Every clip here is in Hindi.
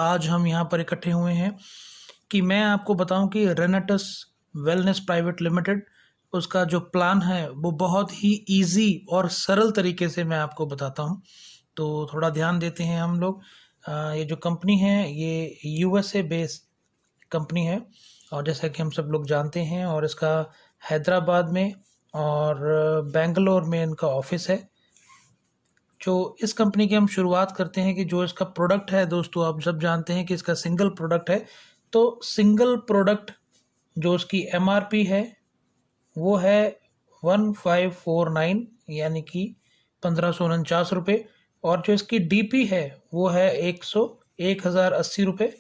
आज हम यहाँ पर इकट्ठे हुए हैं कि मैं आपको बताऊं कि रेनेटस वेलनेस प्राइवेट लिमिटेड उसका जो प्लान है वो बहुत ही इजी और सरल तरीके से मैं आपको बताता हूं। तो थोड़ा ध्यान देते हैं हम लोग। ये जो कंपनी है ये यूएसए बेस्ड कंपनी है और जैसा कि हम सब लोग जानते हैं, और इसका हैदराबाद में और बेंगलोर में इनका ऑफिस है। जो इस कंपनी की हम शुरुआत करते हैं कि जो इसका प्रोडक्ट है दोस्तों, आप सब जानते हैं कि इसका सिंगल प्रोडक्ट है। तो सिंगल प्रोडक्ट जो उसकी एमआरपी है वो है 1549 यानी कि 1549 रुपये, और जो इसकी डीपी है वो है 1080 रुपये,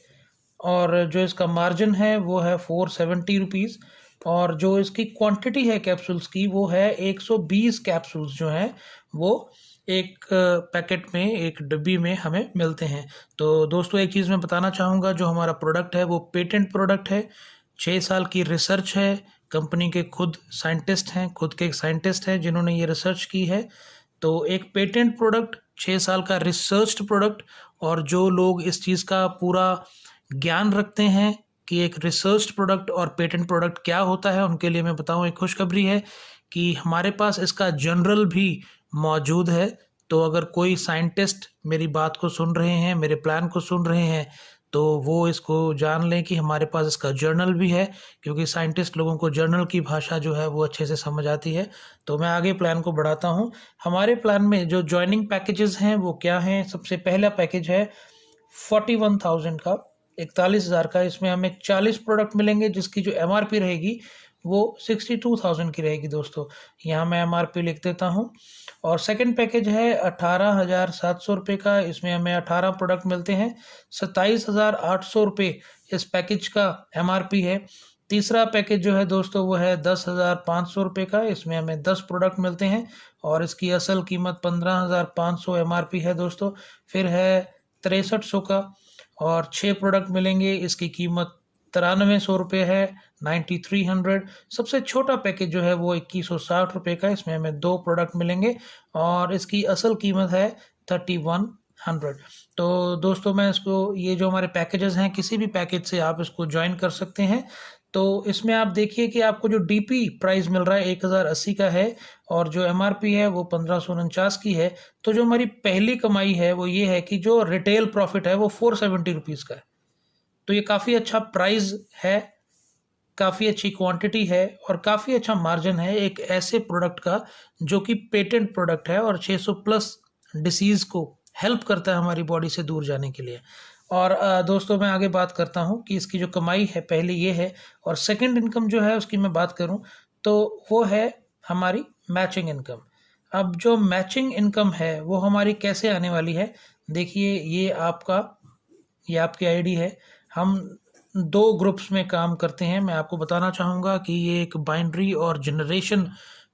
और जो इसका मार्जिन है वो है 470 रुपीज़, और जो इसकी क्वांटिटी है कैप्सूल्स की वो है 120 कैप्सूल्स जो हैं वो एक पैकेट में, एक डिब्बी में हमें मिलते हैं। तो दोस्तों एक चीज़ मैं बताना चाहूँगा, जो हमारा प्रोडक्ट है वो पेटेंट प्रोडक्ट है। 6 साल की रिसर्च है, कंपनी के खुद साइंटिस्ट हैं, खुद के एक साइंटिस्ट हैं जिन्होंने ये रिसर्च की है। तो एक पेटेंट प्रोडक्ट, 6 साल का रिसर्च्ड प्रोडक्ट, और जो लोग इस चीज़ का पूरा ज्ञान रखते हैं कि एक रिसर्च्ड प्रोडक्ट और पेटेंट प्रोडक्ट क्या होता है, उनके लिए मैं बताऊं एक खुशखबरी है कि हमारे पास इसका जनरल भी मौजूद है। तो अगर कोई साइंटिस्ट मेरी बात को सुन रहे हैं, मेरे प्लान को सुन रहे हैं, तो वो इसको जान लें कि हमारे पास इसका जर्नल भी है, क्योंकि साइंटिस्ट लोगों को जर्नल की भाषा जो है वो अच्छे से समझ आती है। तो मैं आगे प्लान को बढ़ाता हूँ। हमारे प्लान में जो ज्वाइनिंग पैकेजेस हैं वो क्या हैं। सबसे पहला पैकेज है 41,000 का, 41,000 का। इसमें हमें 40 प्रोडक्ट मिलेंगे जिसकी जो एमआरपी रहेगी वो 62,000 की रहेगी दोस्तों। यहाँ मैं एमआरपी लिख देता हूँ। और सेकंड पैकेज है 18,700 रुपये का। इसमें हमें 18 प्रोडक्ट मिलते हैं, 27,800 रुपये इस पैकेज का एमआरपी है। तीसरा पैकेज जो है दोस्तों वो है 10,500 रुपये का। इसमें हमें 10 प्रोडक्ट मिलते हैं और इसकी असल कीमत 15,500 एमआरपी है दोस्तों। फिर है 6300 का, और 6 प्रोडक्ट मिलेंगे, इसकी कीमत 9300 रुपये है, 9300। सबसे छोटा पैकेज जो है वो 2160 रुपये का। इसमें हमें 2 प्रोडक्ट मिलेंगे और इसकी असल कीमत है 3100। तो दोस्तों मैं इसको, ये जो हमारे पैकेजेस हैं, किसी भी पैकेज से आप इसको ज्वाइन कर सकते हैं। तो इसमें आप देखिए कि आपको जो डीपी प्राइस मिल रहा है 1080 का है, और जो एमआरपी है वो 1549 की है। तो जो हमारी पहली कमाई है वो ये है कि जो रिटेल प्रॉफिट है वो 470 रुपीज़ का है। तो ये काफ़ी अच्छा प्राइस है, काफ़ी अच्छी क्वांटिटी है और काफ़ी अच्छा मार्जिन है एक ऐसे प्रोडक्ट का जो कि पेटेंट प्रोडक्ट है और 600 प्लस डिसीज़ को हेल्प करता है हमारी बॉडी से दूर जाने के लिए। और दोस्तों मैं आगे बात करता हूँ कि इसकी जो कमाई है पहले ये है, और सेकंड इनकम जो है उसकी मैं बात करूँ तो वो है हमारी मैचिंग इनकम। अब जो मैचिंग इनकम है वो हमारी कैसे आने वाली है, देखिए ये आपकी आईडी है। हम 2 ग्रुप्स में काम करते हैं। मैं आपको बताना चाहूँगा कि ये एक बाइनरी और जनरेशन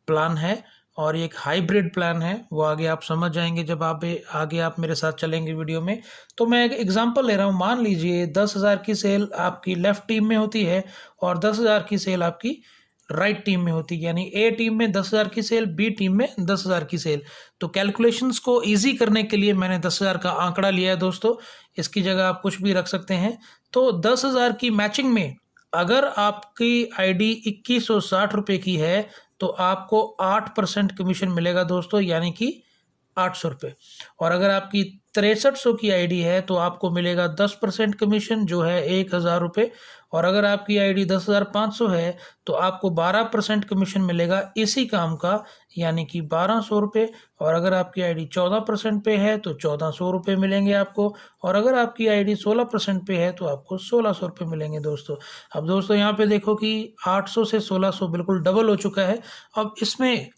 प्लान है और एक हाइब्रिड प्लान है। वो आगे आप समझ जाएंगे जब आगे आप मेरे साथ चलेंगे वीडियो में। तो मैं एक एग्जांपल ले रहा हूँ। मान लीजिए 10,000 की सेल आपकी लेफ़्ट टीम में होती है और 10,000 की सेल आपकी राइट टीम में होती है, यानी ए टीम में 10,000 की सेल, बी टीम में 10,000 की सेल। तो कैलकुलेशंस को इजी करने के लिए मैंने 10,000 का आंकड़ा लिया है दोस्तों। इसकी जगह आप कुछ भी रख सकते हैं। तो 10,000 की मैचिंग में अगर आपकी आईडी 2160 रुपये की है तो आपको 8% कमीशन मिलेगा दोस्तों, यानी कि 800 रुपये। और अगर आपकी 6300 की आईडी है तो आपको मिलेगा 10% कमीशन जो है 1,000 रुपये। और अगर आपकी आईडी 10,500 है तो आपको 12% कमीशन मिलेगा इसी काम का, यानी कि 1,200 रुपये। और अगर आपकी आईडी 14% पे है तो 1,400 रुपये मिलेंगे आपको। और अगर आपकी आईडी 16% पे है तो आपको 1,600 रुपये मिलेंगे दोस्तों। अब दोस्तों यहाँ पे देखो कि 800 से 1,600 बिल्कुल डबल हो चुका है। अब इसमें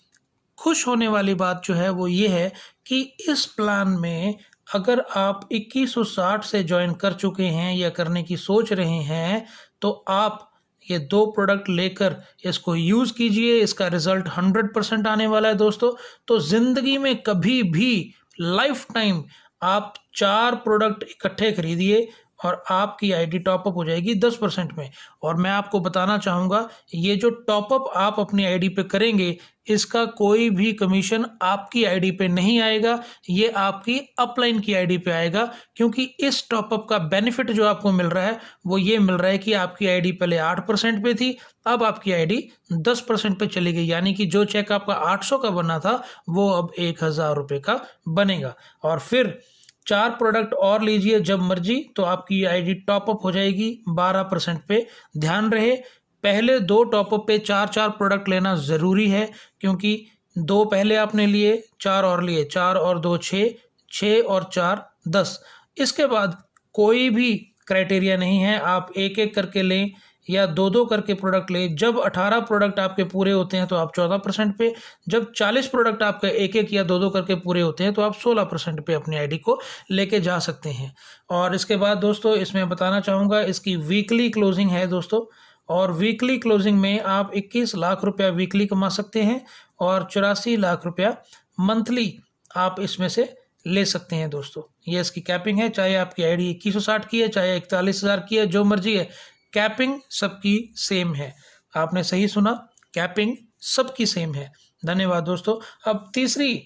खुश होने वाली बात जो है वो ये है कि इस प्लान में अगर आप 2160 से ज्वाइन कर चुके हैं या करने की सोच रहे हैं तो आप ये 2 प्रोडक्ट लेकर इसको यूज़ कीजिए। इसका रिज़ल्ट 100% आने वाला है दोस्तों। तो ज़िंदगी में कभी भी लाइफ टाइम आप 4 प्रोडक्ट इकट्ठे खरीदिए और आपकी आईडी टॉपअप हो जाएगी 10% में। और मैं आपको बताना चाहूँगा, ये जो टॉपअप आप अपनी आईडी पे करेंगे, इसका कोई भी कमीशन आपकी आईडी पे नहीं आएगा, ये आपकी अपलाइन की आईडी पे आएगा। क्योंकि इस टॉपअप का बेनिफिट जो आपको मिल रहा है वो ये मिल रहा है कि आपकी आईडी पहले 8% पे थी, अब आपकी आईडी 10% पे चली गई। यानी कि जो चेक आपका 800 का बना था वो अब 1000 रुपये का बनेगा। और फिर 4 प्रोडक्ट और लीजिए जब मर्जी, तो आपकी आईडी टॉपअप हो जाएगी 12% पे। ध्यान रहे, पहले 2 टॉपअप पे 4 प्रोडक्ट लेना ज़रूरी है, क्योंकि 2 पहले आपने लिए, 4 और लिए, 4 और 2 6, 6 और 4 10। इसके बाद कोई भी क्राइटेरिया नहीं है, आप एक एक करके लें या 2 करके प्रोडक्ट लें। जब 18 प्रोडक्ट आपके पूरे होते हैं तो आप 14% पे, जब 40 प्रोडक्ट आपका एक एक या 2 करके पूरे होते हैं तो आप 16% पे अपनी आईडी को लेके जा सकते हैं। और इसके बाद दोस्तों इसमें बताना चाहूँगा, इसकी वीकली क्लोजिंग है दोस्तों, और वीकली क्लोजिंग में आप 21 लाख रुपया वीकली कमा सकते हैं और 84 लाख रुपया मंथली आप इसमें से ले सकते हैं दोस्तों। ये इसकी कैपिंग है, चाहे आपकी आईडी 2160 की है, चाहे 41,000 की है, जो मर्जी है, कैपिंग सबकी सेम है। आपने सही सुना, कैपिंग सबकी सेम है। धन्यवाद दोस्तों। अब तीसरी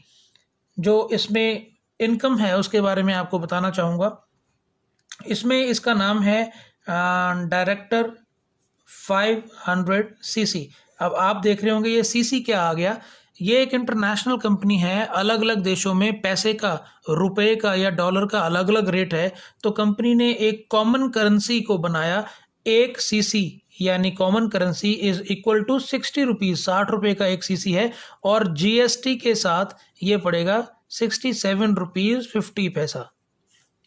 जो इसमें इनकम है उसके बारे में आपको बताना चाहूँगा। इसमें इसका नाम है डायरेक्टर 500 सीसी। अब आप देख रहे होंगे ये सीसी क्या आ गया। ये एक इंटरनेशनल कंपनी है, अलग अलग देशों में पैसे का, रुपए का या डॉलर का अलग अलग रेट है। तो कंपनी ने एक कॉमन करेंसी को बनाया। एक सीसी यानी common currency is equal to 60 rupees, 60 रुपये का एक सीसी है। और जीएसटी के साथ ये पड़ेगा 67 रुपीज़ 50 पैसा।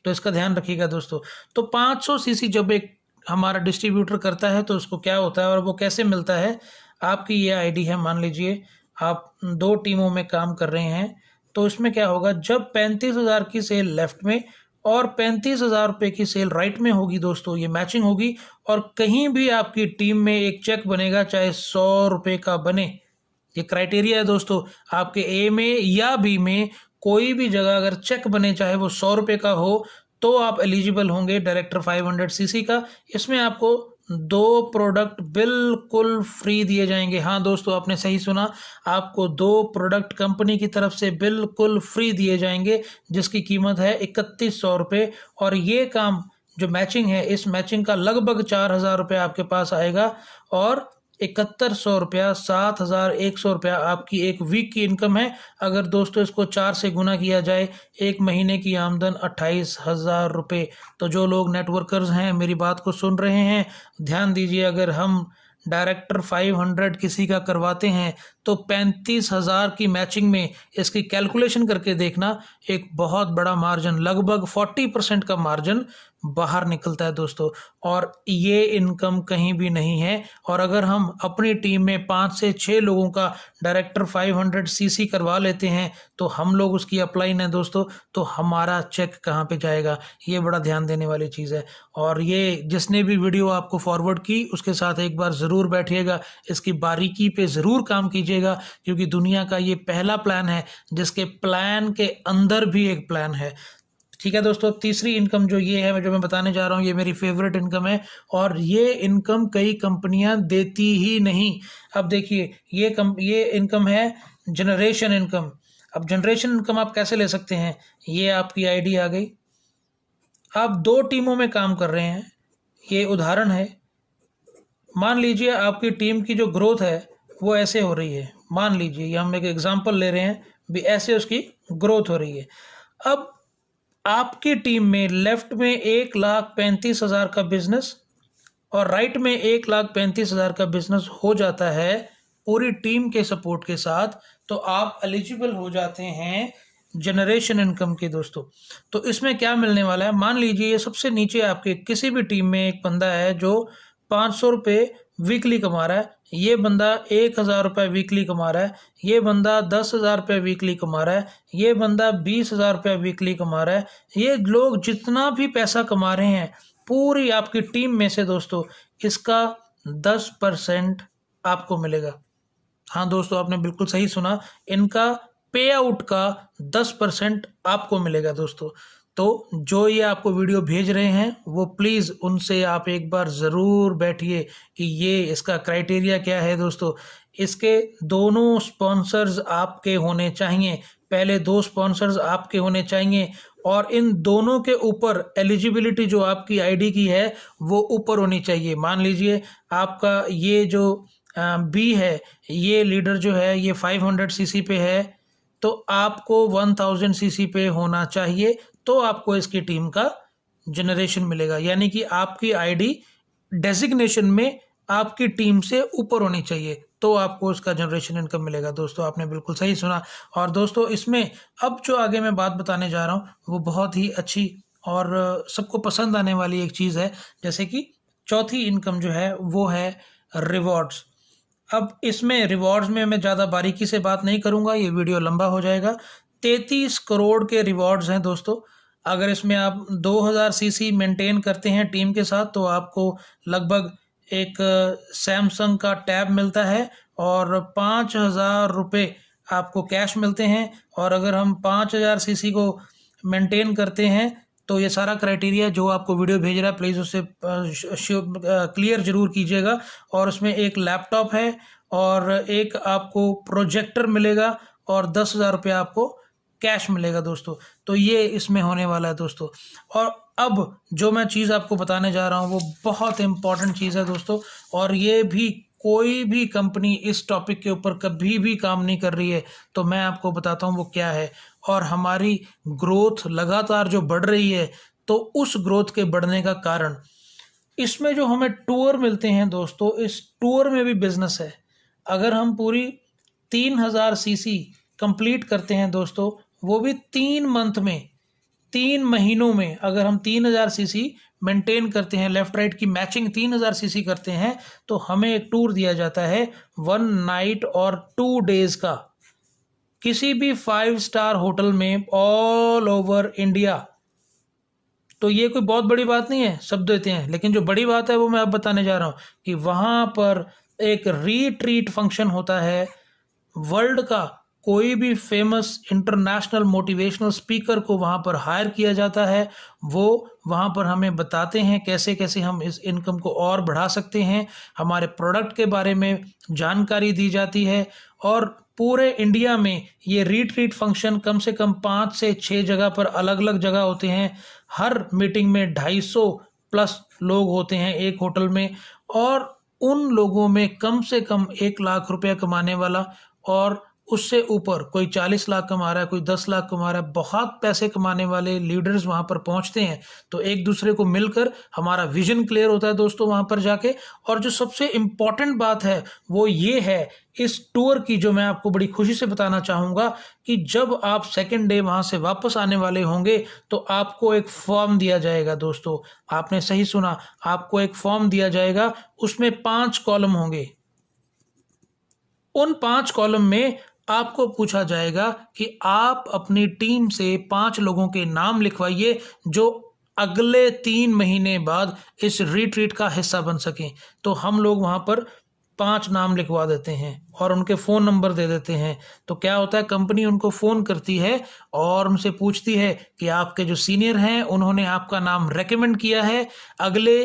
तो इसका ध्यान रखिएगा दोस्तों। तो 500 सीसी जब एक हमारा डिस्ट्रीब्यूटर करता है तो उसको क्या होता है और वो कैसे मिलता है। आपकी ये आईडी है, मान लीजिए आप 2 टीमों में काम कर रहे हैं, तो इसमें क्या होगा, जब 35,000 की सेल लेफ्ट में और 35,000 रुपये की सेल राइट में होगी दोस्तों, ये मैचिंग होगी। और कहीं भी आपकी टीम में एक चेक बनेगा, चाहे 100 रुपये का बने, ये क्राइटेरिया है दोस्तों। आपके ए में या बी में कोई भी जगह अगर चेक बने, चाहे वो 100 रुपये का हो, तो आप एलिजिबल होंगे डायरेक्टर 500 सीसी का। इसमें आपको 2 प्रोडक्ट बिल्कुल फ्री दिए जाएंगे। हाँ दोस्तों, आपने सही सुना, आपको 2 प्रोडक्ट कंपनी की तरफ से बिल्कुल फ्री दिए जाएंगे, जिसकी कीमत है 3100 रुपये। और ये काम जो मैचिंग है, इस मैचिंग का लगभग 4000 रुपये आपके पास आएगा। और 7100 रुपया, 7100 रुपया आपकी एक वीक की इनकम है। अगर दोस्तों इसको 4 से गुना किया जाए, एक महीने की आमदन 28,000 रुपये। तो जो लोग नेटवर्कर्स हैं, मेरी बात को सुन रहे हैं, ध्यान दीजिए। अगर हम डायरेक्टर 500 किसी का करवाते हैं तो 35,000 की मैचिंग में इसकी कैलकुलेशन करके देखना, एक बहुत बड़ा मार्जिन, लगभग 40% का मार्जिन बाहर निकलता है दोस्तों। और ये इनकम कहीं भी नहीं है। और अगर हम अपनी टीम में 5 से 6 लोगों का डायरेक्टर 500 सीसी करवा लेते हैं तो हम लोग उसकी अपलाइन है दोस्तों, तो हमारा चेक कहाँ पे जाएगा, ये बड़ा ध्यान देने वाली चीज़ है। और ये जिसने भी वीडियो आपको फॉरवर्ड की, उसके साथ एक बार ज़रूर बैठिएगा, इसकी बारीकी पे ज़रूर काम कीजिएगा, क्योंकि दुनिया का ये पहला प्लान है जिसके प्लान के अंदर भी एक प्लान है। ठीक है दोस्तों, तीसरी इनकम जो ये है, जो मैं बताने जा रहा हूँ, ये मेरी फेवरेट इनकम है और ये इनकम कई कंपनियां देती ही नहीं। अब देखिए, ये इनकम है जनरेशन इनकम। अब जनरेशन इनकम आप कैसे ले सकते हैं, ये आपकी आईडी आ गई, आप 2 टीमों में काम कर रहे हैं। ये उदाहरण है, मान लीजिए आपकी टीम की जो ग्रोथ है वो ऐसे हो रही है। मान लीजिए, ये हम एक एग्जांपल ले रहे हैं भी, ऐसे उसकी ग्रोथ हो रही है। अब आपकी टीम में लेफ्ट में 1,35,000 का बिजनेस और राइट में 1,35,000 का बिजनेस हो जाता है पूरी टीम के सपोर्ट के साथ, तो आप एलिजिबल हो जाते हैं जनरेशन इनकम के दोस्तों। तो इसमें क्या मिलने वाला है, मान लीजिए ये सबसे नीचे आपके किसी भी टीम में एक बंदा है जो 500 रुपये वीकली कमा रहा है, ये बंदा 1,000 रुपये वीकली कमा रहा है, ये बंदा 10,000 रुपये वीकली कमा रहा है, ये बंदा 20,000 रुपये वीकली कमा रहा है। ये लोग जितना भी पैसा कमा रहे हैं पूरी आपकी टीम में से दोस्तों, इसका 10% आपको मिलेगा। हाँ दोस्तों, आपने बिल्कुल सही सुना, इनका पे आउट का 10% आपको मिलेगा दोस्तों। तो जो ये आपको वीडियो भेज रहे हैं वो प्लीज़ उनसे आप एक बार ज़रूर बैठिए कि ये इसका क्राइटेरिया क्या है दोस्तों। इसके दोनों स्पॉन्सर्स आपके होने चाहिए, पहले 2 स्पॉन्सर्स आपके होने चाहिए और इन दोनों के ऊपर एलिजिबिलिटी जो आपकी आईडी की है वो ऊपर होनी चाहिए। मान लीजिए आपका ये जो बी है, ये लीडर जो है ये 500 सीसी पे है, तो आपको 1000 सीसी पे होना चाहिए, तो आपको इसकी टीम का जनरेशन मिलेगा। यानी कि आपकी आईडी डेजिग्नेशन में आपकी टीम से ऊपर होनी चाहिए, तो आपको उसका जनरेशन इनकम मिलेगा। दोस्तों आपने बिल्कुल सही सुना। और दोस्तों इसमें अब जो आगे मैं बात बताने जा रहा हूँ वो बहुत ही अच्छी और सबको पसंद आने वाली एक चीज़ है। जैसे कि चौथी इनकम जो है वो है रिवॉर्ड्स। अब इसमें रिवॉर्ड्स में मैं ज़्यादा बारीकी से बात नहीं करूँगा, ये वीडियो लंबा हो जाएगा। 33 करोड़ के रिवॉर्ड्स हैं दोस्तों। अगर इसमें आप 2000 सीसी मेंटेन करते हैं टीम के साथ तो आपको लगभग एक सैमसंग का टैब मिलता है और 5000 रुपये आपको कैश मिलते हैं। और अगर हम 5000 सीसी को मेंटेन करते हैं तो ये सारा क्राइटेरिया जो आपको वीडियो भेज रहा है प्लीज़ उससे क्लियर ज़रूर कीजिएगा। और उसमें एक लैपटॉप है और एक आपको प्रोजेक्टर मिलेगा और 10,000 रुपये आपको कैश मिलेगा दोस्तों। तो ये इसमें होने वाला है दोस्तों। और अब जो मैं चीज़ आपको बताने जा रहा हूँ वो बहुत इम्पॉर्टेंट चीज़ है दोस्तों, और ये भी कोई भी कंपनी इस टॉपिक के ऊपर कभी भी काम नहीं कर रही है। तो मैं आपको बताता हूँ वो क्या है। और हमारी ग्रोथ लगातार जो बढ़ रही है, तो उस ग्रोथ के बढ़ने का कारण इसमें जो हमें टूर मिलते हैं दोस्तों, इस टूर में भी बिजनेस है। अगर हम पूरी 3000 सीसी कंप्लीट करते हैं दोस्तों, वो भी 3 मंथ में, 3 महीनों में, अगर हम 3000 सीसी मेंटेन करते हैं, लेफ्ट राइट की मैचिंग 3000 सीसी करते हैं, तो हमें एक टूर दिया जाता है 1 नाइट और 2 डेज का, किसी भी 5 स्टार होटल में ऑल ओवर इंडिया। तो ये कोई बहुत बड़ी बात नहीं है, सब देते हैं, लेकिन जो बड़ी बात है वो मैं अब बताने जा रहा हूँ कि वहाँ पर एक रीट्रीट फंक्शन होता है। वर्ल्ड का कोई भी फेमस इंटरनेशनल मोटिवेशनल स्पीकर को वहाँ पर हायर किया जाता है। वो वहाँ पर हमें बताते हैं कैसे कैसे हम इस इनकम को और बढ़ा सकते हैं, हमारे प्रोडक्ट के बारे में जानकारी दी जाती है। और पूरे इंडिया में ये रीट्रीट फंक्शन कम से कम 5 से 6 जगह पर अलग अलग जगह होते हैं। हर मीटिंग में 250 प्लस लोग होते हैं एक होटल में, और उन लोगों में कम से कम 1 लाख रुपया कमाने वाला और उससे ऊपर कोई 40 लाख कमा रहा है, कोई 10 लाख कमा रहा है, बहुत पैसे कमाने वाले लीडर्स वहाँ पर पहुँचते हैं। तो एक दूसरे को मिलकर हमारा विजन क्लियर होता है दोस्तों वहाँ पर जाके। और जो सबसे इम्पॉर्टेंट बात है वो ये है इस टूर की, जो मैं आपको बड़ी खुशी से बताना चाहूँगा कि जब आप सेकेंड डे वहाँ से वापस आने वाले होंगे तो आपको एक फॉर्म दिया जाएगा दोस्तों। आपने सही सुना, आपको एक फॉर्म दिया जाएगा, उसमें 5 कॉलम होंगे। उन 5 कॉलम में आपको पूछा जाएगा कि आप अपनी टीम से 5 लोगों के नाम लिखवाइए जो अगले 3 महीने बाद इस रिट्रीट का हिस्सा बन सकें। तो हम लोग वहाँ पर 5 नाम लिखवा देते हैं और उनके फ़ोन नंबर दे देते हैं। तो क्या होता है, कंपनी उनको फ़ोन करती है और उनसे पूछती है कि आपके जो सीनियर हैं उन्होंने आपका नाम रेकमेंड किया है अगले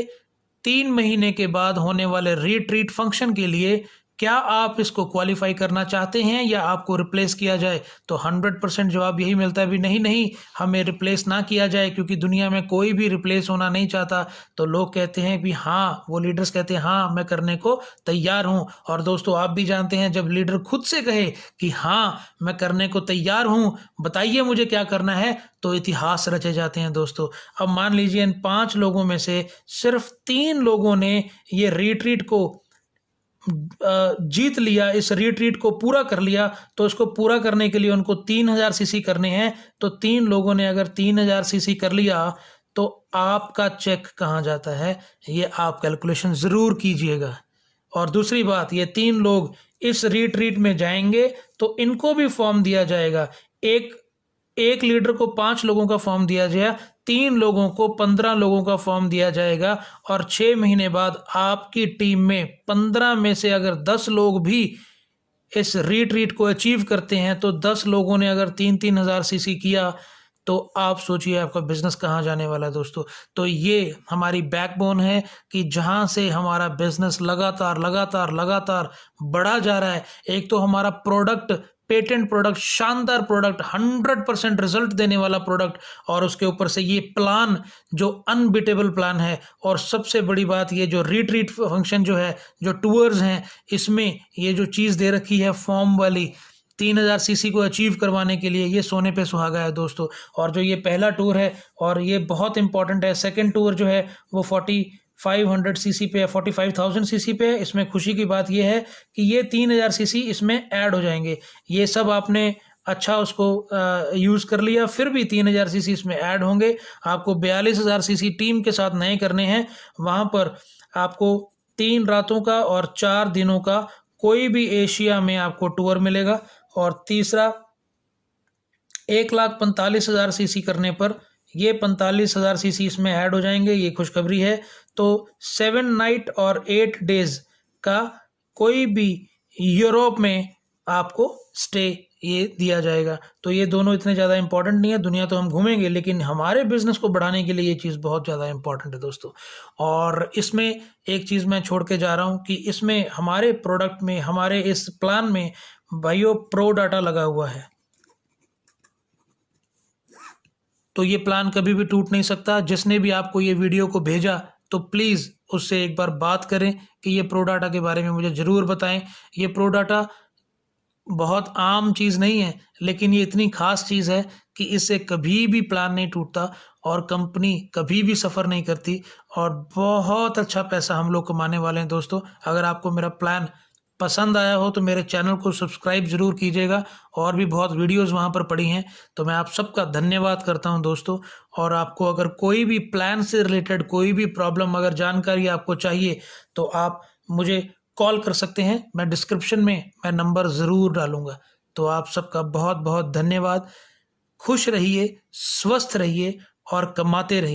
3 महीने के बाद होने वाले रिट्रीट फंक्शन के लिए, क्या आप इसको क्वालिफाई करना चाहते हैं या आपको रिप्लेस किया जाए। तो 100% जवाब यही मिलता है भी नहीं नहीं, हमें रिप्लेस ना किया जाए, क्योंकि दुनिया में कोई भी रिप्लेस होना नहीं चाहता। तो लोग कहते हैं भी हाँ, वो लीडर्स कहते हैं हाँ मैं करने को तैयार हूँ। और दोस्तों आप भी जानते हैं जब लीडर खुद से कहे कि हाँ मैं करने को तैयार हूँ, बताइए मुझे क्या करना है, तो इतिहास रचे जाते हैं दोस्तों। अब मान लीजिए इन 5 लोगों में से सिर्फ 3 लोगों ने ये रिट्रीट को जीत लिया, इस रिट्रीट को पूरा कर लिया। तो इसको पूरा करने के लिए उनको 3000 सीसी करने हैं। तो 3 लोगों ने अगर 3000 सीसी कर लिया तो आपका चेक कहाँ जाता है, ये आप कैलकुलेशन ज़रूर कीजिएगा। और दूसरी बात, ये 3 लोग इस रिट्रीट में जाएंगे तो इनको भी फॉर्म दिया जाएगा। एक लीडर को 5 लोगों का फॉर्म दिया जाएगा, 3 लोगों को 15 लोगों का फॉर्म दिया जाएगा। और 6 महीने बाद आपकी टीम में 15 में से अगर 10 लोग भी इस रिट्रीट को अचीव करते हैं, तो 10 लोगों ने अगर 3-3 हज़ार सीसी किया तो आप सोचिए आपका बिजनेस कहाँ जाने वाला है दोस्तों। तो ये हमारी बैकबोन है कि जहाँ से हमारा बिजनेस लगातार लगातार लगातार बढ़ा जा रहा है। एक तो हमारा प्रोडक्ट, पेटेंट प्रोडक्ट, शानदार प्रोडक्ट, 100% रिजल्ट देने वाला प्रोडक्ट, और उसके ऊपर से ये प्लान जो अनबिटेबल प्लान है। और सबसे बड़ी बात ये जो रिट्रीट फंक्शन जो है, जो टूर्स हैं, इसमें ये जो चीज़ दे रखी है फॉर्म वाली 3000 सीसी को अचीव करवाने के लिए, ये सोने पे सुहागा है दोस्तों। और जो ये पहला टूर है और ये बहुत इंपॉर्टेंट है, सेकंड टूर जो है वो 4500 सीसी पे है, 45,000 सीसी पे है। इसमें खुशी की बात ये है कि ये 3000 सीसी इसमें ऐड हो जाएंगे। ये सब आपने अच्छा उसको यूज़ कर लिया, फिर भी 3000 सीसी इसमें ऐड होंगे। आपको 42,000 सीसी टीम के साथ नए करने हैं। वहाँ पर आपको 3 रातों का और 4 दिनों का कोई भी एशिया में आपको टूर मिलेगा। और तीसरा 1,45,000 सीसी करने पर ये 45,000 सीसी इसमें ऐड हो जाएंगे। ये खुशखबरी है। तो 7 नाइट और 8 डेज का कोई भी यूरोप में आपको स्टे ये दिया जाएगा। तो ये दोनों इतने ज़्यादा इंपॉर्टेंट नहीं है, दुनिया तो हम घूमेंगे, लेकिन हमारे बिजनेस को बढ़ाने के लिए ये चीज़ बहुत ज़्यादा इंपॉर्टेंट है दोस्तों। और इसमें एक चीज़ मैं छोड़ के जा रहा हूँ कि इसमें हमारे प्रोडक्ट में, हमारे इस प्लान में भाइयों प्रो डाटा लगा हुआ है। तो ये प्लान कभी भी टूट नहीं सकता। जिसने भी आपको ये वीडियो को भेजा तो प्लीज़ उससे एक बार बात करें कि ये प्रो डाटा के बारे में मुझे ज़रूर बताएं। ये प्रो डाटा बहुत आम चीज़ नहीं है, लेकिन ये इतनी ख़ास चीज़ है कि इससे कभी भी प्लान नहीं टूटता और कंपनी कभी भी सफ़र नहीं करती, और बहुत अच्छा पैसा हम लोग कमाने वाले हैं दोस्तों। अगर आपको मेरा प्लान पसंद आया हो तो मेरे चैनल को सब्सक्राइब ज़रूर कीजिएगा। और भी बहुत वीडियोस वहाँ पर पड़ी हैं। तो मैं आप सबका धन्यवाद करता हूँ दोस्तों। और आपको अगर कोई भी प्लान से रिलेटेड कोई भी प्रॉब्लम, अगर जानकारी आपको चाहिए, तो आप मुझे कॉल कर सकते हैं। मैं डिस्क्रिप्शन में मैं नंबर ज़रूर डालूँगा। तो आप सबका बहुत बहुत धन्यवाद। खुश रहिए, स्वस्थ रहिए और कमाते रहिए।